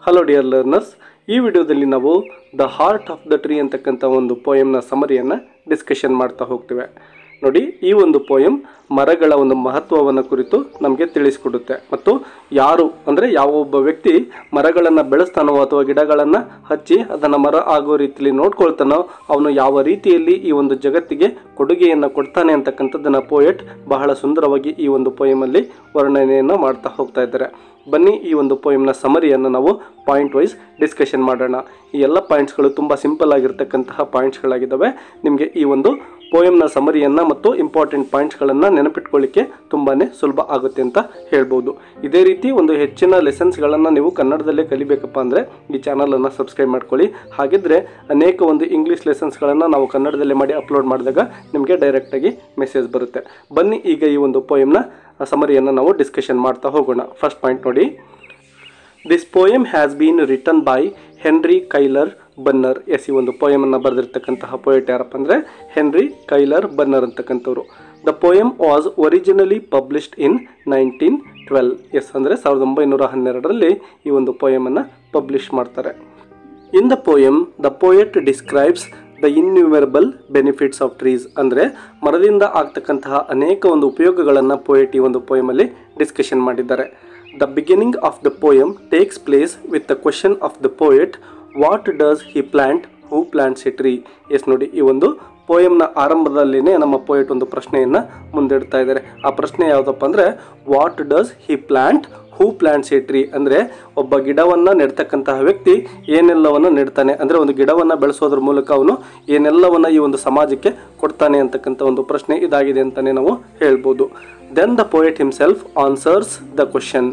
Hello dear learners, ಈ ವಿಡಿಯೋದಲ್ಲಿ ನಾವು the heart of the tree ಅಂತಕ್ಕಂಥ ಒಂದು ಪೋಯಮ್ನ ಸಮರಿಯನ್ನು ಡಿಸ್ಕಷನ್ ಮಾಡ್ತಾ ಹೋಗ್ತೇವೆ. ನೋಡಿ, ಈ ಒಂದು ಪೋಯಮ್ ಮರಗಳ ಒಂದು ಮಹತ್ವವನ್ನು ಕುರಿತು ನಮಗೆ ತಿಳಿಸಿಕೊಡುತ್ತೆ. ಮತ್ತು ಯಾರು ಅಂದರೆ ಯಾವ ಒಬ್ಬ ವ್ಯಕ್ತಿ ಮರಗಳನ್ನು ಬೆಳೆಸ್ತಾನೋ ಅಥವಾ ಗಿಡಗಳನ್ನು ಹಚ್ಚಿ ಅದನ್ನು ಮರ ಆಗೋ ರೀತಿಯಲ್ಲಿ ನೋಡ್ಕೊಳ್ತಾನೋ ಅವನು ಯಾವ ರೀತಿಯಲ್ಲಿ ಈ ಒಂದು ಜಗತ್ತಿಗೆ ಕೊಡುಗೆಯನ್ನು ಕೊಡ್ತಾನೆ ಅಂತಕ್ಕಂಥದ್ದನ್ನು ಪೋಯೆಟ್ ಬಹಳ ಸುಂದರವಾಗಿ ಈ ಒಂದು ಪೋಯಮಲ್ಲಿ ವರ್ಣನೆಯನ್ನು ಮಾಡ್ತಾ ಹೋಗ್ತಾ ಇದ್ದಾರೆ. ಬನ್ನಿ ಈ ಒಂದು ಪೋಯಮ್ನ ಸಮರಿಯನ್ನು ನಾವು ಪಾಯಿಂಟ್ ವೈಸ್ ಡಿಸ್ಕಷನ್ ಮಾಡೋಣ. ಈ ಎಲ್ಲ ಪಾಯಿಂಟ್ಸ್ಗಳು ತುಂಬ ಸಿಂಪಲ್ ಆಗಿರ್ತಕ್ಕಂತಹ ಪಾಯಿಂಟ್ಸ್ಗಳಾಗಿದ್ದಾವೆ. ನಿಮಗೆ ಈ ಒಂದು ಪೋಯಮ್ನ ಸಮರಿಯನ್ನು ಮತ್ತು ಇಂಪಾರ್ಟೆಂಟ್ ಪಾಯಿಂಟ್ಸ್ಗಳನ್ನು ನೆನಪಿಟ್ಕೊಳ್ಳಿಕ್ಕೆ ತುಂಬಾ ಸುಲಭ ಆಗುತ್ತೆ ಅಂತ ಹೇಳ್ಬೋದು. ಇದೇ ರೀತಿ ಒಂದು ಹೆಚ್ಚಿನ ಲೆಸನ್ಸ್ಗಳನ್ನು ನೀವು ಕನ್ನಡದಲ್ಲೇ ಕಲಿಬೇಕಪ್ಪ ಅಂದರೆ ಈ ಚಾನಲನ್ನು ಸಬ್ಸ್ಕ್ರೈಬ್ ಮಾಡ್ಕೊಳ್ಳಿ. ಹಾಗಿದ್ದರೆ ಅನೇಕ ಒಂದು ಇಂಗ್ಲೀಷ್ ಲೆಸನ್ಸ್ಗಳನ್ನು ನಾವು ಕನ್ನಡದಲ್ಲೇ ಮಾಡಿ ಅಪ್ಲೋಡ್ ಮಾಡಿದಾಗ ನಿಮಗೆ ಡೈರೆಕ್ಟಾಗಿ ಮೆಸೇಜ್ ಬರುತ್ತೆ. ಬನ್ನಿ ಈಗ ಈ ಒಂದು ಪೋಯಮ್ನ ಸಮರಿಯನ್ನು ನಾವು ಡಿಸ್ಕಷನ್ ಮಾಡ್ತಾ ಹೋಗೋಣ. ಫಸ್ಟ್ ಪಾಯಿಂಟ್ ನೋಡಿ, this poem has been written by Henry Cuyler Bunner. ಈ ಒಂದು ಪೋಯಮನ್ನು ಬರೆದಿರ್ತಕ್ಕಂತಹ ಪೋಯೆಟ್ ಯಾರಪ್ಪ ಅಂದರೆ ಹೆನ್ರಿ ಕೈಲರ್ ಬನ್ನರ್ ಅಂತಕ್ಕಂಥವ್ರು. The poem was originally published in 1912. ಅಂದರೆ 1912ರಲ್ಲಿ ಈ ಒಂದು ಪೋಯಮನ್ನು ಪಬ್ಲಿಷ್ ಮಾಡ್ತಾರೆ. In the poem the poet describes the innumerable benefits of trees. ಅಂದರೆ ಮರದಿಂದ ಆಗ್ತಕ್ಕಂತಹ ಅನೇಕ ಒಂದು ಉಪಯೋಗಗಳನ್ನು ಪೋಯೆಟ್ ಈ ಒಂದು ಪೋಯಮಲ್ಲಿ ಡಿಸ್ಕಷನ್ ಮಾಡಿದ್ದಾರೆ. The beginning of the poem takes place with the question of the poet, what does he plant, who plants a tree. ನೋಡಿ, ಈ ಒಂದು ಪೋಯಮ್ನ ಆರಂಭದಲ್ಲಿನೇ ನಮ್ಮ ಪೋಯೆಟ್ ಒಂದು ಪ್ರಶ್ನೆಯನ್ನು ಮುಂದಿಡ್ತಾ ಇದ್ದಾರೆ. ಆ ಪ್ರಶ್ನೆ ಯಾವುದಪ್ಪ ಅಂದರೆ what does he plant, who plants a tree. ಅಂದರೆ ಒಬ್ಬ ಗಿಡವನ್ನು ನೆಡ್ತಕ್ಕಂತಹ ವ್ಯಕ್ತಿ ಏನೆಲ್ಲವನ್ನು ನೆಡ್ತಾನೆ, ಅಂದರೆ ಒಂದು ಗಿಡವನ್ನು ಬೆಳೆಸೋದ್ರ ಮೂಲಕ ಅವನು ಏನೆಲ್ಲವನ್ನು ಈ ಒಂದು ಸಮಾಜಕ್ಕೆ ಕೊಡ್ತಾನೆ ಅಂತಕ್ಕಂಥ ಒಂದು ಪ್ರಶ್ನೆ ಇದಾಗಿದೆ ಅಂತಲೇ ನಾವು ಹೇಳ್ಬೋದು. Then the poet himself answers the question.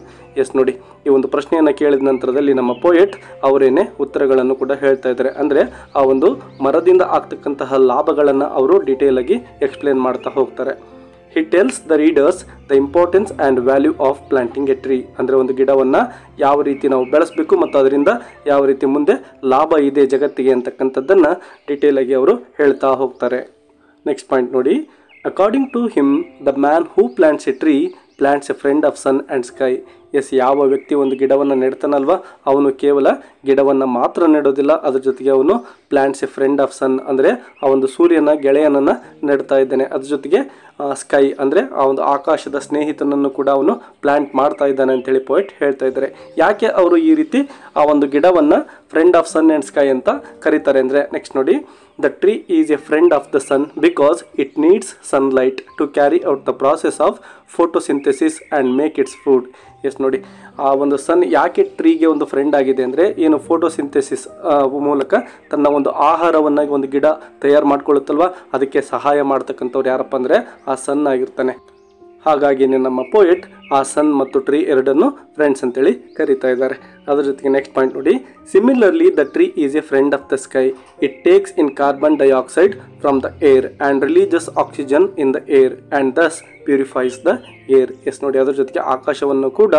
ನೋಡಿ, ಈ ಒಂದು ಪ್ರಶ್ನೆಯನ್ನು ಕೇಳಿದ ನಂತರದಲ್ಲಿ ನಮ್ಮ ಪೋಯೆಟ್ ಅವರೇನೆ ಉತ್ತರಗಳನ್ನು ಕೂಡ ಹೇಳ್ತಾ ಇದ್ದಾರೆ. ಅಂದರೆ ಆ ಒಂದು ಮರದಿಂದ ಆಗ್ತಕ್ಕಂತಹ ಲಾಭಗಳನ್ನು ಅವರು ಡೀಟೇಲ್ ಆಗಿ ಎಕ್ಸ್ಪ್ಲೇನ್ ಮಾಡ್ತಾ ಹೋಗ್ತಾರೆ. ಹಿ tells the readers the importance and value of planting a tree. ಅಂದರೆ ಒಂದು ಗಿಡವನ್ನು ಯಾವ ರೀತಿ ನಾವು ಬೆಳೆಸಬೇಕು ಮತ್ತು ಅದರಿಂದ ಯಾವ ರೀತಿ ಮುಂದೆ ಲಾಭ ಇದೆ ಜಗತ್ತಿಗೆ ಅಂತಕ್ಕಂಥದ್ದನ್ನು ಡೀಟೇಲಾಗಿ ಅವರು ಹೇಳ್ತಾ ಹೋಗ್ತಾರೆ. ನೆಕ್ಸ್ಟ್ ಪಾಯಿಂಟ್ ನೋಡಿ, according to him the man who plants a tree plants a friend of sun and sky. ಯಾವ ವ್ಯಕ್ತಿ ಒಂದು ಗಿಡವನ್ನು ನೆಡ್ತಾನಲ್ವ ಅವನು ಕೇವಲ ಗಿಡವನ್ನು ಮಾತ್ರ ನೆಡೋದಿಲ್ಲ, ಅದ್ರ ಜೊತೆಗೆ ಅವನು ಪ್ಲಾಂಟ್ಸ್ ಎ ಫ್ರೆಂಡ್ ಆಫ್ ಸನ್ ಅಂದರೆ ಆ ಒಂದು ಸೂರ್ಯನ ಗೆಳೆಯನನ್ನು ನೆಡ್ತಾ ಇದ್ದಾನೆ. ಅದ್ರ ಜೊತೆಗೆ ಸ್ಕೈ ಅಂದರೆ ಆ ಒಂದು ಆಕಾಶದ ಸ್ನೇಹಿತನನ್ನು ಕೂಡ ಅವನು ಪ್ಲಾಂಟ್ ಮಾಡ್ತಾ ಇದ್ದಾನೆ ಅಂತೇಳಿ ಪೋಯೆಟ್ ಹೇಳ್ತಾ ಇದ್ದಾರೆ. ಯಾಕೆ ಅವರು ಈ ರೀತಿ ಆ ಒಂದು ಗಿಡವನ್ನು friend of sun and sky ಅಂತ ಕರೀತಾರೆ ಅಂದರೆ ನೆಕ್ಸ್ಟ್ ನೋಡಿ, the tree is a friend of the sun because it needs sunlight to carry out the process of photosynthesis and make its food. ನೋಡಿ, ಆ ಒಂದು ಸನ್ ಯಾಕೆ ಟ್ರೀಗೆ ಒಂದು ಫ್ರೆಂಡ್ ಆಗಿದೆ ಅಂದರೆ ಏನು ಫೋಟೋಸಿಂಥೆಸಿಸ್ ಮೂಲಕ ತನ್ನ ಒಂದು ಆಹಾರವನ್ನು ಒಂದು ಗಿಡ ತಯಾರು ಮಾಡ್ಕೊಳ್ಳುತ್ತಲ್ವ, ಅದಕ್ಕೆ ಸಹಾಯ ಮಾಡ್ತಕ್ಕಂಥವ್ರು ಯಾರಪ್ಪ ಅಂದರೆ ಆ ಸನ್ ಆಗಿರ್ತಾನೆ. ಹಾಗಾಗಿ ನಮ್ಮ ಪೋಯೆಟ್ ಆ ಸನ್ ಮತ್ತು ಟ್ರೀ ಎರಡನ್ನು ಫ್ರೆಂಡ್ಸ್ ಅಂತೇಳಿ ಕರೀತಾ ಇದ್ದಾರೆ. ಅದ್ರ ಜೊತೆಗೆ ನೆಕ್ಸ್ಟ್ ಪಾಯಿಂಟ್ ನೋಡಿ, similarly the tree is a friend of the sky. It takes in carbon dioxide from the air and releases oxygen in the air and Dus purifies the air. ನೋಡಿ, ಅದ್ರ ಜೊತೆಗೆ ಆಕಾಶವನ್ನು ಕೂಡ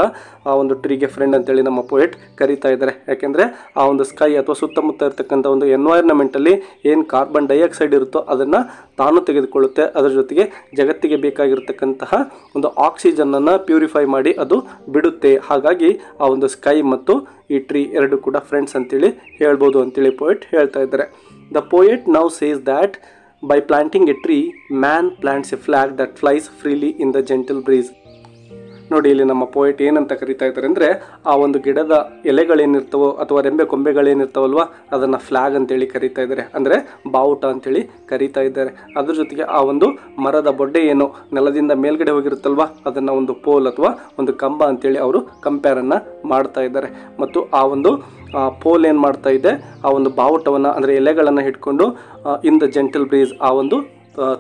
ಆ ಒಂದು ಟ್ರೀಗೆ ಫ್ರೆಂಡ್ ಅಂತೇಳಿ ನಮ್ಮ ಪೋಯೆಟ್ ಕರೀತಾ ಇದ್ದಾರೆ. ಯಾಕೆಂದರೆ ಆ ಒಂದು ಸ್ಕೈ ಅಥವಾ ಸುತ್ತಮುತ್ತ ಇರತಕ್ಕಂಥ ಒಂದು ಎನ್ವೈರ್ನಮೆಂಟಲ್ಲಿ ಏನು ಕಾರ್ಬನ್ ಡೈಆಕ್ಸೈಡ್ ಇರುತ್ತೋ ಅದನ್ನು ತಾನು ತೆಗೆದುಕೊಳ್ಳುತ್ತೆ. ಅದರ ಜೊತೆಗೆ ಜಗತ್ತಿಗೆ ಬೇಕಾಗಿರ್ತಕ್ಕಂತಹ ಒಂದು ಆಕ್ಸಿಜನ್ನನ್ನು ಪ್ಯೂರಿಫೈ ಮಾಡಿ ಅದು ಬಿಡುತ್ತೆ. ಹಾಗಾಗಿ ಆ ಒಂದು ಸ್ಕೈ ಮತ್ತು ಈ ಟ್ರೀ ಎರಡು ಕೂಡ ಫ್ರೆಂಡ್ಸ್ ಅಂತೇಳಿ ಹೇಳ್ಬೋದು ಅಂತೇಳಿ ಪೋಯೆಟ್ ಹೇಳ್ತಾ ಇದ್ದಾರೆ. The poet now says that by planting a tree, man plants a flag that flies freely in the gentle breeze. ನೋಡಿ, ಇಲ್ಲಿ ನಮ್ಮ ಪೋಯೆಟ್ ಏನಂತ ಕರಿತಾ ಇದ್ದಾರೆ ಅಂದರೆ ಆ ಒಂದು ಗಿಡದ ಎಲೆಗಳೇನಿರ್ತವೋ ಅಥವಾ ರೆಂಬೆ ಕೊಂಬೆಗಳೇನಿರ್ತಾವಲ್ವ ಅದನ್ನು ಫ್ಲ್ಯಾಗ್ ಅಂತೇಳಿ ಕರಿತಾ ಇದ್ದಾರೆ, ಅಂದರೆ ಬಾವುಟ ಅಂತೇಳಿ ಕರಿತಾ ಇದ್ದಾರೆ. ಅದ್ರ ಜೊತೆಗೆ ಆ ಒಂದು ಮರದ ಬೊಡ್ಡೆ ಏನು ನೆಲದಿಂದ ಮೇಲ್ಗಡೆ ಹೋಗಿರುತ್ತಲ್ವ ಅದನ್ನು ಒಂದು ಪೋಲ್ ಅಥವಾ ಒಂದು ಕಂಬ ಅಂತೇಳಿ ಅವರು ಕಂಪೇರನ್ನು ಮಾಡ್ತಾ ಇದ್ದಾರೆ. ಮತ್ತು ಆ ಒಂದು ಪೋಲ್ ಏನು ಮಾಡ್ತಾ ಇದೆ, ಆ ಒಂದು ಬಾವುಟವನ್ನು ಅಂದರೆ ಎಲೆಗಳನ್ನು ಹಿಡ್ಕೊಂಡು ಇನ್ ದ ಜೆಂಟಲ್ ಬ್ರೀಸ್ ಆ ಒಂದು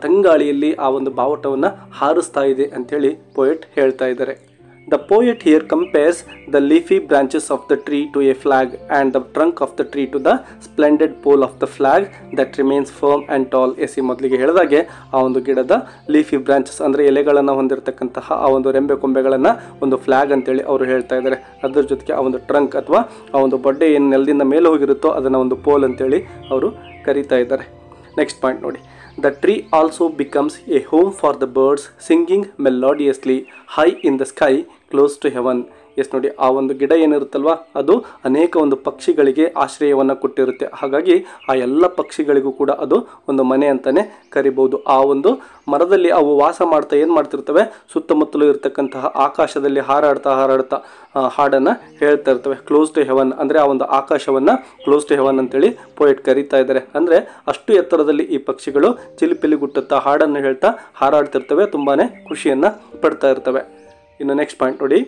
ತಂಗಾಳಿಯಲ್ಲಿ ಆ ಒಂದು ಬಾವುಟವನ್ನು ಹಾರಿಸ್ತಾ ಇದೆ ಅಂಥೇಳಿ ಪೋಯೆಟ್ ಹೇಳ್ತಾ ಇದ್ದಾರೆ. The poet here compares the leafy branches of the tree to a flag and the trunk of the tree to the splendid pole of the flag that remains firm and tall. ಮೊದಲಿಗೆ ಹೇಳಿದಾಗೆ ಆ ಒಂದು ಗಿಡದ leafy branches ಅಂದರೆ ಎಲೆಗಳನ್ನು ಹೊಂದಿರತಕ್ಕಂತಹ ಆ ಒಂದು ರೆಂಬೆ ಕೊಂಬೆಗಳನ್ನು ಒಂದು ಫ್ಲಾಗ್ ಅಂತೇಳಿ ಅವರು ಹೇಳ್ತಾ ಇದ್ದಾರೆ. ಅದರ ಜೊತೆಗೆ ಆ ಒಂದು ಟ್ರಂಕ್ ಅಥವಾ ಆ ಒಂದು ಬೊಡ್ಡೆ ಏನು ನೆಲದಿಂದ ಮೇಲೆ ಹೋಗಿರುತ್ತೋ ಅದನ್ನು ಒಂದು ಪೋಲ್ ಅಂತೇಳಿ ಅವರು ಕರೀತಾ ಇದ್ದಾರೆ. ನೆಕ್ಸ್ಟ್ ಪಾಯಿಂಟ್ ನೋಡಿ, the tree also becomes a home for the birds singing melodiously high in the sky close to heaven. Yes ನೋಡಿ, ಆ ಒಂದು ಗಿಡ ಏನಿರುತ್ತಲ್ವ ಅದು ಅನೇಕ ಒಂದು ಪಕ್ಷಿಗಳಿಗೆ ಆಶ್ರಯವನ್ನು ಕೊಟ್ಟಿರುತ್ತೆ. ಹಾಗಾಗಿ ಆ ಎಲ್ಲ ಪಕ್ಷಿಗಳಿಗೂ ಕೂಡ ಅದು ಒಂದು ಮನೆ ಅಂತಲೇ ಕರಿಬೋದು. ಆ ಒಂದು ಮರದಲ್ಲಿ ಅವು ವಾಸ ಮಾಡ್ತಾ ಏನು ಮಾಡ್ತಿರ್ತವೆ, ಸುತ್ತಮುತ್ತಲೂ ಇರತಕ್ಕಂತಹ ಆಕಾಶದಲ್ಲಿ ಹಾರಾಡ್ತಾ ಹಾಡನ್ನು ಹೇಳ್ತಾ ಇರ್ತವೆ. ಕ್ಲೋಸ್ ಟು ಹೆವನ್ ಅಂದರೆ ಆ ಒಂದು ಆಕಾಶವನ್ನು ಕ್ಲೋಸ್ ಟು ಹೆವನ್ ಅಂತೇಳಿ ಪೋಯೆಟ್ ಕರೀತಾ ಇದ್ದಾರೆ. ಅಂದರೆ ಅಷ್ಟು ಎತ್ತರದಲ್ಲಿ ಈ ಪಕ್ಷಿಗಳು ಚಿಲಿಪಿಲಿಗುಟ್ಟುತ್ತಾ ಹಾಡನ್ನು ಹೇಳ್ತಾ ಹಾರಾಡ್ತಿರ್ತವೆ, ತುಂಬಾ ಖುಷಿಯನ್ನು ಪಡ್ತಾ ಇರ್ತವೆ. ಇನ್ನು ನೆಕ್ಸ್ಟ್ ಪಾಯಿಂಟ್ ನೋಡಿ,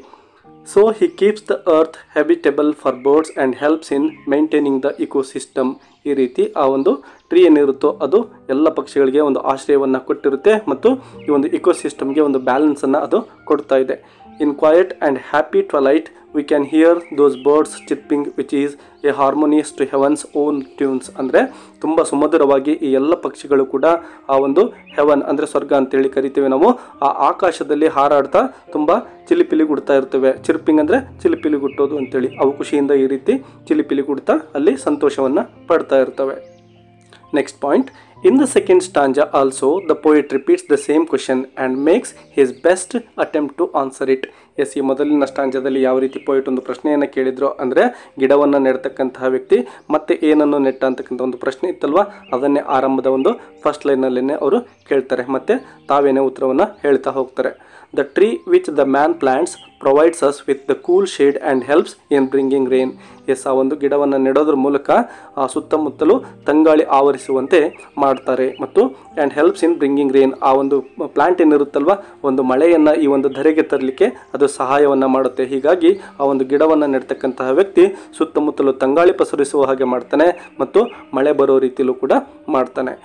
so he keeps the earth habitable for birds and helps in maintaining the ecosystem. ಈ ರೀತಿ ಆ ಒಂದು ಟ್ರೀ ಏನಿರುತ್ತೋ ಅದು ಎಲ್ಲ ಪಕ್ಷಿಗಳಿಗೆ ಒಂದು ಆಶ್ರಯವನ್ನು ಕೊಟ್ಟಿರುತ್ತೆ ಮತ್ತು ಈ ಒಂದು ಇಕೋಸಿಸ್ಟಮ್ಗೆ ಒಂದು ಬ್ಯಾಲೆನ್ಸನ್ನು ಅದು ಕೊಡ್ತಾ ಇದೆ. In quiet and happy twilight we can hear those birds chirping which is a harmonious to heavens own tunes. ಅಂದರೆ ತುಂಬ ಸುಮಧುರವಾಗಿ ಈ ಎಲ್ಲ ಪಕ್ಷಿಗಳು ಕೂಡ ಆ ಒಂದು ಹೆವನ್ ಅಂದರೆ ಸ್ವರ್ಗ ಅಂತೇಳಿ ಕರಿತೀವಿ ನಾವು, ಆ ಆಕಾಶದಲ್ಲಿ ಹಾರಾಡ್ತಾ ತುಂಬ ಚಿಲಿಪಿಲಿಗುಡ್ತಾ ಇರ್ತವೆ. ಚಿರ್ಪಿಂಗ್ ಅಂದರೆ ಚಿಲಿಪಿಲಿಗುಟ್ಟೋದು ಅಂತೇಳಿ. ಅವು ಖುಷಿಯಿಂದ ಈ ರೀತಿ ಚಿಲಿಪಿಲಿಗುಡ್ತಾ ಅಲ್ಲಿ ಸಂತೋಷವನ್ನು ಪಡ್ತಾ ಇರ್ತವೆ. Next point, in the second stanza also the poet repeats the same question and makes his best attempt to answer it. Yes, ಈ ಮೊದಲಿನ ಸ್ಟಾಂಜಾದಲ್ಲಿ ಯಾವ ರೀತಿ ಪೋಯಿಟ್ ಒಂದು ಪ್ರಶ್ನೆಯನ್ನು ಕೇಳಿದ್ರು ಅಂದರೆ ಗಿಡವನ್ನು ನೆಡ್ತಕ್ಕಂತಹ ವ್ಯಕ್ತಿ ಮತ್ತೆ ಏನನ್ನು ನೆಟ್ಟ ಅಂತಕ್ಕಂಥ ಒಂದು ಪ್ರಶ್ನೆ ಇತ್ತಲ್ವ, ಅದನ್ನೇ ಆರಂಭದ ಒಂದು ಫಸ್ಟ್ ಲೈನಲ್ಲೇ ಅವರು ಕೇಳ್ತಾರೆ ಮತ್ತು ತಾವೇನೇ ಉತ್ತರವನ್ನು ಹೇಳ್ತಾ ಹೋಗ್ತಾರೆ. The tree which the man plants provides us with the cool shade and helps in bringing rain. Yes, ಆ ಒಂದು ಗಿಡವನ್ನು ನೆಡೋದ್ರ ಮೂಲಕ ಆ ಸುತ್ತಮುತ್ತಲು ತಂಗಾಳಿ ಆವರಿಸುವಂತೆ ಮಾಡ್ತಾರೆ ಮತ್ತು and helps in bringing rain. ಆ ಒಂದು ಪ್ಲಾಂಟ್ ಏನಿರುತ್ತಲ್ವ ಒಂದು ಮಳೆಯನ್ನು ಈ ಒಂದು ಧರೆಗೆ ತರಲಿಕ್ಕೆ ಅದು ಸಹಾಯವನ್ನು ಮಾಡುತ್ತೆ. ಹೀಗಾಗಿ ಆ ಒಂದು ಗಿಡವನ್ನು ನೆಡ್ತಕ್ಕಂತಹ ವ್ಯಕ್ತಿ ಸುತ್ತಮುತ್ತಲು ತಂಗಾಳಿ ಪಸರಿಸುವ ಹಾಗೆ ಮಾಡ್ತಾನೆ ಮತ್ತು ಮಳೆ ಬರೋ ರೀತಿಯಲ್ಲೂ ಕೂಡ ಮಾಡ್ತಾನೆ.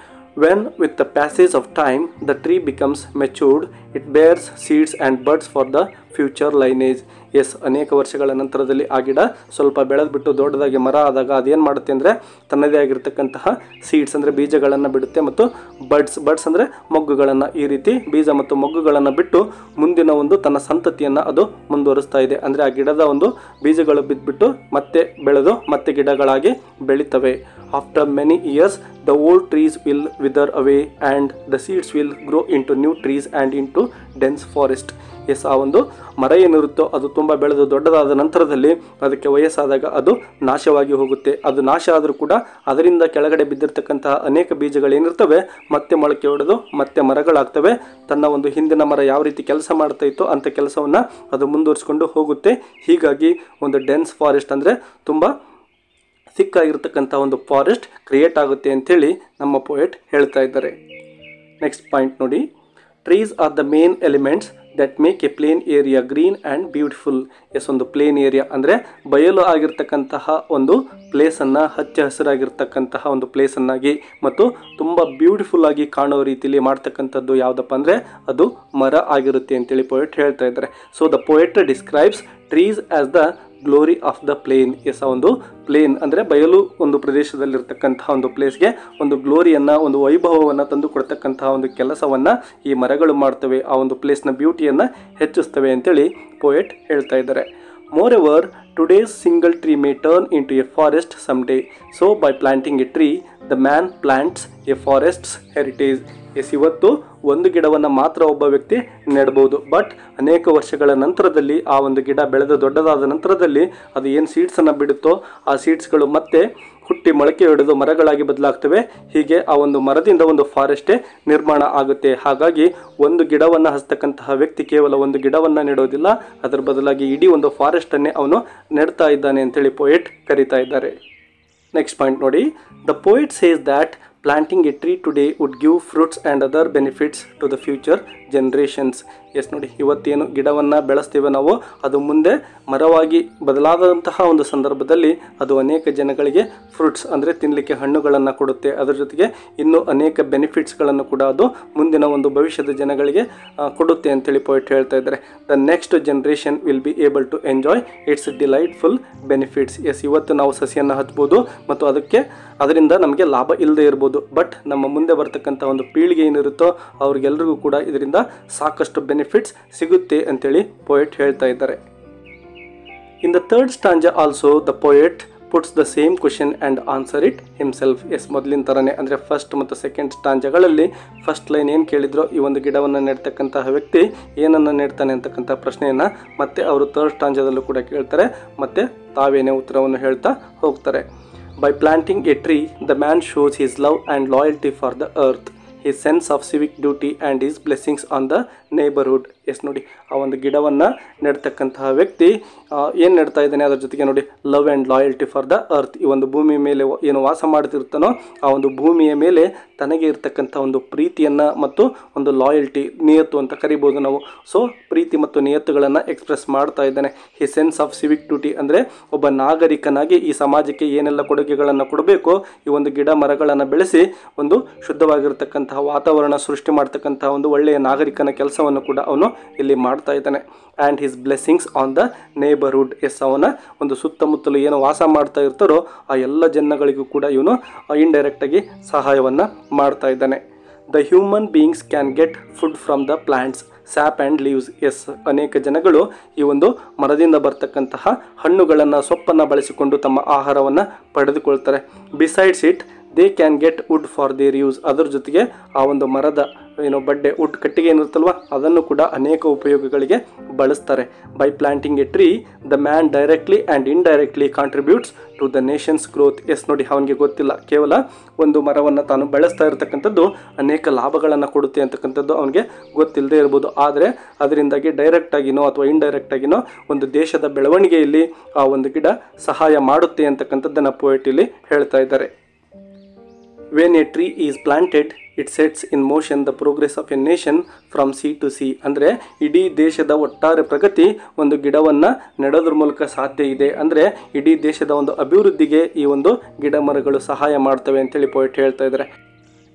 When with the passage of time the tree becomes matured, it bears seeds and buds for the future lineage. Yes, ಅನೇಕ ವರ್ಷಗಳ ನಂತರದಲ್ಲಿ ಆ ಗಿಡ ಸ್ವಲ್ಪ ಬೆಳೆದ್ಬಿಟ್ಟು ದೊಡ್ಡದಾಗಿ ಮರ ಆದಾಗ ಅದೇನು ಮಾಡುತ್ತೆ ಅಂದರೆ ತನ್ನದೇ ಆಗಿರ್ತಕ್ಕಂತಹ ಸೀಡ್ಸ್ ಅಂದರೆ ಬೀಜಗಳನ್ನು ಬಿಡುತ್ತೆ ಮತ್ತು ಬಡ್ಸ್ ಅಂದರೆ ಮೊಗ್ಗುಗಳನ್ನು, ಈ ರೀತಿ ಬೀಜ ಮತ್ತು ಮೊಗ್ಗುಗಳನ್ನು ಬಿಟ್ಟು ಮುಂದಿನ ಒಂದು ತನ್ನ ಸಂತತಿಯನ್ನು ಅದು ಮುಂದುವರಿಸ್ತಾ ಇದೆ. ಅಂದರೆ ಆ ಗಿಡದ ಒಂದು ಬೀಜಗಳು ಬಿದ್ದುಬಿಟ್ಟು ಮತ್ತೆ ಬೆಳೆದು ಮತ್ತೆ ಗಿಡಗಳಾಗಿ ಬೆಳೀತವೆ. After many years the old trees will wither away and the seeds will grow into new trees and into dense forest. Yes, ಆ ಒಂದು ಮರ ಏನಿರುತ್ತೋ ಅದು ತುಂಬ ಬೆಳೆದು ದೊಡ್ಡದಾದ ನಂತರದಲ್ಲಿ ಅದಕ್ಕೆ ವಯಸ್ಸಾದಾಗ ಅದು ನಾಶವಾಗಿ ಹೋಗುತ್ತೆ. ಅದು ನಾಶ ಆದರೂ ಕೂಡ ಅದರಿಂದ ಕೆಳಗಡೆ ಬಿದ್ದಿರ್ತಕ್ಕಂತಹ ಅನೇಕ ಬೀಜಗಳೇನಿರ್ತವೆ ಮತ್ತೆ ಮೊಳಕೆ ಹೊಡೆದು ಮತ್ತೆ ಮರಗಳಾಗ್ತವೆ. ತನ್ನ ಒಂದು ಹಿಂದಿನ ಮರ ಯಾವ ರೀತಿ ಕೆಲಸ ಮಾಡ್ತಾ ಇತ್ತೋ ಅಂಥ ಕೆಲಸವನ್ನು ಅದು ಮುಂದುವರಿಸ್ಕೊಂಡು ಹೋಗುತ್ತೆ. ಹೀಗಾಗಿ ಒಂದು ಡೆನ್ಸ್ ಫಾರೆಸ್ಟ್ ಅಂದರೆ ತುಂಬ ಸಿಕ್ಕಾಗಿರ್ತಕ್ಕಂಥ ಒಂದು ಫಾರೆಸ್ಟ್ ಕ್ರಿಯೇಟ್ ಆಗುತ್ತೆ ಅಂಥೇಳಿ ನಮ್ಮ ಪೋಯೆಟ್ ಹೇಳ್ತಾ ಇದ್ದಾರೆ. ನೆಕ್ಸ್ಟ್ ಪಾಯಿಂಟ್ ನೋಡಿ, trees are the main elements that make a plain area green and beautiful. Yes, ಒಂದು ಪ್ಲೇನ್ ಏರಿಯಾ ಅಂದರೆ ಬಯಲು ಆಗಿರ್ತಕ್ಕಂತಹ ಒಂದು ಪ್ಲೇಸನ್ನು ಹಚ್ಚ ಹಸಿರಾಗಿರ್ತಕ್ಕಂತಹ ಒಂದು ಪ್ಲೇಸನ್ನಾಗಿ ಮತ್ತು ತುಂಬ ಬ್ಯೂಟಿಫುಲ್ ಆಗಿ ಕಾಣೋ ರೀತಿಯಲ್ಲಿ ಮಾಡ್ತಕ್ಕಂಥದ್ದು ಯಾವುದಪ್ಪ ಅಂದರೆ ಅದು ಮರ ಆಗಿರುತ್ತೆ ಅಂತೇಳಿ ಪೋಯೆಟ್ ಹೇಳ್ತಾ ಇದ್ದಾರೆ. So the poet describes trees as the glory of the plain. Yes, ಆ ಒಂದು ಪ್ಲೇನ್ ಅಂದರೆ ಬಯಲು ಒಂದು ಪ್ರದೇಶದಲ್ಲಿರ್ತಕ್ಕಂತಹ ಒಂದು ಪ್ಲೇಸ್ಗೆ ಒಂದು ಗ್ಲೋರಿಯನ್ನು ಒಂದು ವೈಭವವನ್ನು ತಂದು ಕೊಡ್ತಕ್ಕಂತಹ ಒಂದು ಕೆಲಸವನ್ನು ಈ ಮರಗಳು ಮಾಡ್ತವೆ. ಆ ಒಂದು ಪ್ಲೇಸ್ನ ಬ್ಯೂಟಿಯನ್ನು ಹೆಚ್ಚಿಸ್ತವೆ ಅಂತೇಳಿ ಪೋಯೆಟ್ ಹೇಳ್ತಾ ಇದ್ದಾರೆ. Moreover, today's single tree may turn into a forest someday. So by planting a tree, the man plants a forest's heritage. Yes, ಇವತ್ತು ಒಂದು ಗಿಡವನ್ನು ಮಾತ್ರ ಒಬ್ಬ ವ್ಯಕ್ತಿ ನೆಡ್ಬೋದು, ಬಟ್ ಅನೇಕ ವರ್ಷಗಳ ನಂತರದಲ್ಲಿ ಆ ಒಂದು ಗಿಡ ಬೆಳೆದು ದೊಡ್ಡದಾದ ನಂತರದಲ್ಲಿ ಅದು ಏನು ಸೀಡ್ಸನ್ನು ಬಿಡುತ್ತೋ ಆ ಸೀಡ್ಸ್ಗಳು ಮತ್ತೆ ಹುಟ್ಟಿ ಮೊಳಕೆ ಹೊಡೆದು ಮರಗಳಾಗಿ ಬದಲಾಗ್ತವೆ. ಹೀಗೆ ಆ ಒಂದು ಮರದಿಂದ ಒಂದು ಫಾರೆಸ್ಟೇ ನಿರ್ಮಾಣ ಆಗುತ್ತೆ. ಹಾಗಾಗಿ ಒಂದು ಗಿಡವನ್ನು ಹಚ್ತಕ್ಕಂತಹ ವ್ಯಕ್ತಿ ಕೇವಲ ಒಂದು ಗಿಡವನ್ನು ನೆಡೋದಿಲ್ಲ, ಅದರ ಬದಲಾಗಿ ಇಡೀ ಒಂದು ಫಾರೆಸ್ಟನ್ನೇ ಅವನು ನೆಡ್ತಾ ಇದ್ದಾನೆ ಅಂತೇಳಿ ಪೋಯೆಟ್ ಕರೀತಾ ಇದ್ದಾರೆ. ನೆಕ್ಸ್ಟ್ ಪಾಯಿಂಟ್ ನೋಡಿ, the poet says that planting a tree today would give fruits and other benefits to the future generations. Yes ನೋಡಿ, ಇವತ್ತೇನು ಗಿಡವನ್ನು ಬೆಳೆಸ್ತೀವಿ ನಾವು ಅದು ಮುಂದೆ ಮರವಾಗಿ ಬದಲಾದಂತಹ ಒಂದು ಸಂದರ್ಭದಲ್ಲಿ ಅದು ಅನೇಕ ಜನಗಳಿಗೆ ಫ್ರೂಟ್ಸ್ ಅಂದರೆ ತಿನ್ನಲಿಕ್ಕೆ ಹಣ್ಣುಗಳನ್ನು ಕೊಡುತ್ತೆ. ಅದರ ಜೊತೆಗೆ ಇನ್ನೂ ಅನೇಕ ಬೆನಿಫಿಟ್ಸ್ಗಳನ್ನು ಕೂಡ ಅದು ಮುಂದಿನ ಒಂದು ಭವಿಷ್ಯದ ಜನಗಳಿಗೆ ಕೊಡುತ್ತೆ ಅಂತೇಳಿ ಪೋಯೆಟ್ ಹೇಳ್ತಾ ಇದ್ದಾರೆ. The next generation will be able to enjoy its delightful benefits. Yes, ಇವತ್ತು ನಾವು ಸಸಿಯನ್ನು ಹಚ್ಬೋದು ಮತ್ತು ಅದರಿಂದ ನಮಗೆ ಲಾಭ ಇಲ್ಲದೆ ಇರ್ಬೋದು, ಬಟ್ ನಮ್ಮ ಮುಂದೆ ಬರ್ತಕ್ಕಂಥ ಒಂದು ಪೀಳಿಗೆ ಏನಿರುತ್ತೋ ಅವ್ರಿಗೆಲ್ರಿಗೂ ಕೂಡ ಇದರಿಂದ ಸಾಕಷ್ಟು ಬೆನಿಫಿಟ್ಸ್ ಸಿಗುತ್ತೆ ಅಂತೇಳಿ ಪೋಯೆಟ್ ಹೇಳ್ತಾ ಇದ್ದಾರೆ. In the third stanza also the poet puts the same question and answer it himself. Yes, ಮೊದಲಿನ ಥರನೇ ಅಂದರೆ ಫಸ್ಟ್ ಮತ್ತು ಸೆಕೆಂಡ್ ಸ್ಟಾಂಜಗಳಲ್ಲಿ ಫಸ್ಟ್ ಲೈನ್ ಏನು ಕೇಳಿದ್ರೋ ಈ ಒಂದು ಗಿಡವನ್ನು ನೆಡ್ತಕ್ಕಂತಹ ವ್ಯಕ್ತಿ ಏನನ್ನು ನೆಡ್ತಾನೆ ಅಂತಕ್ಕಂಥ ಪ್ರಶ್ನೆಯನ್ನು ಮತ್ತೆ ಅವರು ಥರ್ಡ್ ಸ್ಟಾಂಜದಲ್ಲೂ ಕೂಡ ಕೇಳ್ತಾರೆ, ಮತ್ತು ತಾವೇನೇ ಉತ್ತರವನ್ನು ಹೇಳ್ತಾ ಹೋಗ್ತಾರೆ. By planting a tree the man shows his love and loyalty for the earth, his sense of civic duty and his blessings on the neighbourhood. Yes ನೋಡಿ, ಆ ಒಂದು ಗಿಡವನ್ನು ನೆಡ್ತಕ್ಕಂತಹ ವ್ಯಕ್ತಿ ಏನು ನೆಡ್ತಾ ಇದ್ದಾನೆ, ಅದರ ಜೊತೆಗೆ ನೋಡಿ love and loyalty for the earth, ಈ ಒಂದು ಭೂಮಿ ಮೇಲೆ ಏನು ವಾಸ ಮಾಡ್ತಿರ್ತಾನೋ ಆ ಒಂದು ಭೂಮಿಯ ಮೇಲೆ ತನಗೆ ಇರ್ತಕ್ಕಂಥ ಒಂದು ಪ್ರೀತಿಯನ್ನು ಮತ್ತು ಒಂದು ಲಾಯಲ್ಟಿ, ನಿಯತ್ತು ಅಂತ ಕರಿಬೋದು ನಾವು. ಸೊ ಪ್ರೀತಿ ಮತ್ತು ನಿಯತ್ತುಗಳನ್ನು ಎಕ್ಸ್ಪ್ರೆಸ್ ಮಾಡ್ತಾ ಇದ್ದಾನೆ. ಹಿ ಸೆನ್ಸ್ ಆಫ್ ಸಿವಿಕ್ ಡ್ಯೂಟಿ ಅಂದರೆ ಒಬ್ಬ ನಾಗರಿಕನಾಗಿ ಈ ಸಮಾಜಕ್ಕೆ ಏನೆಲ್ಲ ಕೊಡುಗೆಗಳನ್ನು ಕೊಡಬೇಕು, ಈ ಒಂದು ಗಿಡ ಮರಗಳನ್ನು ಬೆಳೆಸಿ ಒಂದು ಶುದ್ಧವಾಗಿರ್ತಕ್ಕಂತಹ ವಾತಾವರಣ ಸೃಷ್ಟಿ ಮಾಡ್ತಕ್ಕಂಥ ಒಂದು ಒಳ್ಳೆಯ ನಾಗರಿಕನ ಕೆಲಸವನ್ನು ಕೂಡ ಅವನು ಇಲ್ಲಿ ಮಾಡ್ತಾ ಇದ್ದಾನೆ. And his blessings on the neighbourhood. Yes, ಅವನ ಒಂದು ಸುತ್ತಮುತ್ತಲು ಏನು ವಾಸ ಮಾಡ್ತಾ ಇರ್ತಾರೋ ಆ ಎಲ್ಲ ಜನಗಳಿಗೂ ಕೂಡ ಇವನು ಇಂಡೈರೆಕ್ಟಾಗಿ ಸಹಾಯವನ್ನು ಮಾಡ್ತಾ ಇದ್ದಾನೆ. The human beings can get food from the plants, sap and leaves. Yes, ಅನೇಕ ಜನಗಳು ಈ ಒಂದು ಮರದಿಂದ ಬರ್ತಕ್ಕಂತಹ ಹಣ್ಣುಗಳನ್ನು, ಸೊಪ್ಪನ್ನು ಬಳಸಿಕೊಂಡು ತಮ್ಮ ಆಹಾರವನ್ನು ಪಡೆದುಕೊಳ್ತಾರೆ. Besides it they can get wood for their use. ಅದರ ಜೊತೆಗೆ ಆ ಒಂದು ಮರದ ಏನು ಬಡ್ಡೆ, ವುಡ್ ಕಟ್ಟಿಗೆ ಏನಿರುತ್ತಲ್ವ ಅದನ್ನು ಕೂಡ ಅನೇಕ ಉಪಯೋಗಗಳಿಗೆ ಬಳಸ್ತಾರೆ. By planting a tree the man directly and indirectly contributes to the nation's growth. Yes ನೋಡಿ, ಅವನಿಗೆ ಗೊತ್ತಿಲ್ಲ, ಕೇವಲ ಒಂದು ಮರವನ್ನು ತಾನು ಬೆಳೆಸ್ತಾ ಇರತಕ್ಕಂಥದ್ದು ಅನೇಕ ಲಾಭಗಳನ್ನು ಕೊಡುತ್ತೆ ಅಂತಕ್ಕಂಥದ್ದು ಅವನಿಗೆ ಗೊತ್ತಿಲ್ಲದೆ ಇರ್ಬೋದು. ಆದರೆ ಅದರಿಂದಾಗಿ ಡೈರೆಕ್ಟಾಗಿನೋ ಅಥವಾ ಇಂಡೈರೆಕ್ಟಾಗಿನೋ ಒಂದು ದೇಶದ ಬೆಳವಣಿಗೆಯಲ್ಲಿ ಆ ಒಂದು ಗಿಡ ಸಹಾಯ ಮಾಡುತ್ತೆ ಅಂತಕ್ಕಂಥದ್ದನ್ನು ಪೋಯಟ್ ಇಲ್ಲಿ ಹೇಳ್ತಾ ಇದ್ದಾರೆ. When a tree is planted, it sets in motion the progress of a nation from sea to sea. ಅಂದರೆ ಇಡೀ ದೇಶದ ಒಟ್ಟಾರೆ ಪ್ರಗತಿ ಒಂದು ಗಿಡವನ್ನು ನೆಡೋದ್ರ ಮೂಲಕ ಸಾಧ್ಯ ಇದೆ. ಅಂದರೆ ಇಡೀ ದೇಶದ ಒಂದು ಅಭಿವೃದ್ಧಿಗೆ ಈ ಒಂದು ಗಿಡ ಮರಗಳು ಸಹಾಯ ಮಾಡ್ತವೆ ಅಂತೇಳಿ ಪೋಯಟ್ ಹೇಳ್ತಾ ಇದ್ದಾರೆ.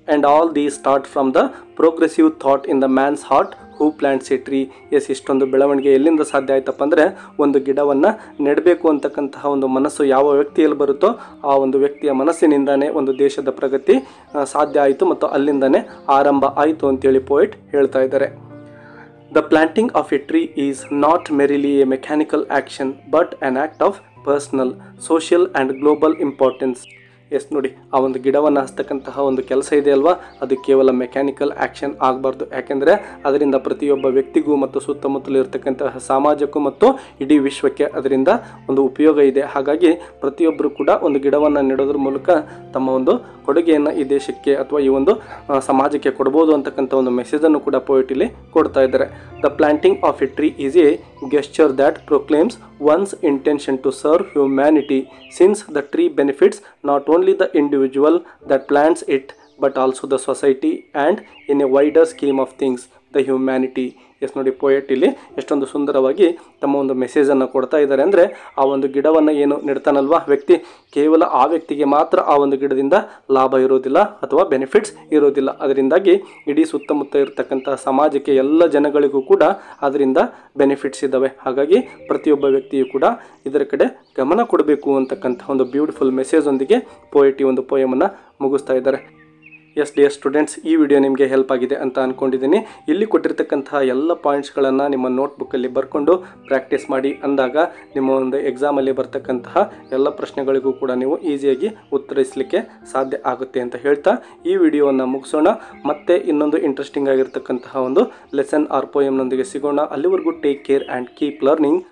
And all these start from the progressive thought in the man's heart who plants a tree. Yes, ಇಷ್ಟೊಂದು ಬೆಳವಣಿಗೆ ಎಲ್ಲಿಂದ ಸಾಧ್ಯ ಆಯ್ತಪ್ಪ ಅಂದರೆ ಒಂದು ಗಿಡವನ್ನು ನೆಡಬೇಕು ಅಂತಕ್ಕಂತಹ ಒಂದು ಮನಸ್ಸು ಯಾವ ವ್ಯಕ್ತಿಯಲ್ಲಿ ಬರುತ್ತೋ ಆ ಒಂದು ವ್ಯಕ್ತಿಯ ಮನಸ್ಸಿನಿಂದಾನೇ ಒಂದು ದೇಶದ ಪ್ರಗತಿ ಸಾಧ್ಯ ಆಯಿತು ಮತ್ತು ಅಲ್ಲಿಂದನೇ ಆರಂಭ ಆಯಿತು ಅಂತೇಳಿ ಪೋಯಟ್ ಹೇಳ್ತಾ ಇದ್ದಾರೆ. The planting of a tree is not merely a mechanical action but an act of personal, social and global importance. Yes ನೋಡಿ, ಆ ಒಂದು ಗಿಡವನ್ನು ಹಚ್ತಕ್ಕಂತಹ ಒಂದು ಕೆಲಸ ಇದೆ ಅಲ್ವಾ, ಅದು ಕೇವಲ ಮೆಕ್ಯಾನಿಕಲ್ ಆ್ಯಕ್ಷನ್ ಆಗಬಾರ್ದು. ಯಾಕೆಂದರೆ ಅದರಿಂದ ಪ್ರತಿಯೊಬ್ಬ ವ್ಯಕ್ತಿಗೂ ಮತ್ತು ಸುತ್ತಮುತ್ತಲು ಇರತಕ್ಕಂತಹ ಸಮಾಜಕ್ಕೂ ಮತ್ತು ಇಡೀ ವಿಶ್ವಕ್ಕೆ ಅದರಿಂದ ಒಂದು ಉಪಯೋಗ ಇದೆ. ಹಾಗಾಗಿ ಪ್ರತಿಯೊಬ್ಬರು ಕೂಡ ಒಂದು ಗಿಡವನ್ನು ನೆಡೋದ್ರ ಮೂಲಕ ತಮ್ಮ ಒಂದು ಕೊಡುಗೆಯನ್ನು ಈ ದೇಶಕ್ಕೆ ಅಥವಾ ಈ ಒಂದು ಸಮಾಜಕ್ಕೆ ಕೊಡ್ಬೋದು ಅಂತಕ್ಕಂಥ ಒಂದು ಮೆಸೇಜನ್ನು ಕೂಡ ಪೋಯಟ್ ಇಲ್ಲಿ ಕೊಡ್ತಾ ಇದ್ದಾರೆ. The planting of a tree is a gesture that proclaims one's intention to serve humanity, since the tree benefits not only the individual that plants it but also the society and in a wider scheme of things the humanity. Yes ನೋಡಿ, poet ಇಲ್ಲಿ ಎಷ್ಟೊಂದು ಸುಂದರವಾಗಿ ತಮ್ಮ ಒಂದು ಮೆಸೇಜನ್ನು ಕೊಡ್ತಾ ಇದ್ದಾರೆ. ಅಂದರೆ ಆ ಒಂದು ಗಿಡವನ್ನು ಏನು ನೆಡ್ತಾನಲ್ವಾ ವ್ಯಕ್ತಿ, ಕೇವಲ ಆ ವ್ಯಕ್ತಿಗೆ ಮಾತ್ರ ಆ ಒಂದು ಗಿಡದಿಂದ ಲಾಭ ಇರೋದಿಲ್ಲ ಅಥವಾ ಬೆನಿಫಿಟ್ಸ್ ಇರೋದಿಲ್ಲ. ಅದರಿಂದಾಗಿ ಇಡೀ ಸುತ್ತಮುತ್ತ ಇರತಕ್ಕಂಥ ಸಮಾಜಕ್ಕೆ ಎಲ್ಲ ಜನಗಳಿಗೂ ಕೂಡ ಅದರಿಂದ ಬೆನಿಫಿಟ್ಸ್ ಇದ್ದಾವೆ. ಹಾಗಾಗಿ ಪ್ರತಿಯೊಬ್ಬ ವ್ಯಕ್ತಿಯು ಕೂಡ ಇದರ ಕಡೆ ಗಮನ ಕೊಡಬೇಕು ಅಂತಕ್ಕಂಥ ಒಂದು ಬ್ಯೂಟಿಫುಲ್ ಮೆಸೇಜ್ ಒಂದಿಗೆ ಪೋಯಟ್ ಈ ಒಂದು ಪೋಯಮನ್ನು ಮುಗಿಸ್ತಾ ಇದ್ದಾರೆ. ಎಸ್ ಡಿಯರ್ ಸ್ಟೂಡೆಂಟ್ಸ್, ಈ ವಿಡಿಯೋ ನಿಮಗೆ ಹೆಲ್ಪ್ ಆಗಿದೆ ಅಂತ ಅಂದ್ಕೊಂಡಿದ್ದೀನಿ. ಇಲ್ಲಿ ಕೊಟ್ಟಿರ್ತಕ್ಕಂತಹ ಎಲ್ಲ ಪಾಯಿಂಟ್ಸ್ಗಳನ್ನು ನಿಮ್ಮ ನೋಟ್ಬುಕ್ಕಲ್ಲಿ ಬರ್ಕೊಂಡು ಪ್ರಾಕ್ಟೀಸ್ ಮಾಡಿ. ಅಂದಾಗ ನಿಮ್ಮ ಒಂದು ಎಕ್ಸಾಮಲ್ಲಿ ಬರ್ತಕ್ಕಂತಹ ಎಲ್ಲ ಪ್ರಶ್ನೆಗಳಿಗೂ ಕೂಡ ನೀವು ಈಸಿಯಾಗಿ ಉತ್ತರಿಸಲಿಕ್ಕೆ ಸಾಧ್ಯ ಆಗುತ್ತೆ ಅಂತ ಹೇಳ್ತಾ ಈ ವಿಡಿಯೋವನ್ನು ಮುಗಿಸೋಣ. ಮತ್ತೆ ಇನ್ನೊಂದು ಇಂಟ್ರೆಸ್ಟಿಂಗ್ ಆಗಿರ್ತಕ್ಕಂತಹ ಒಂದು ಲೆಸನ್ ಆರ್ ಪೋಯಮ್ನೊಂದಿಗೆ ಸಿಗೋಣ. ಅಲ್ಲಿವರೆಗೂ take care and keep learning.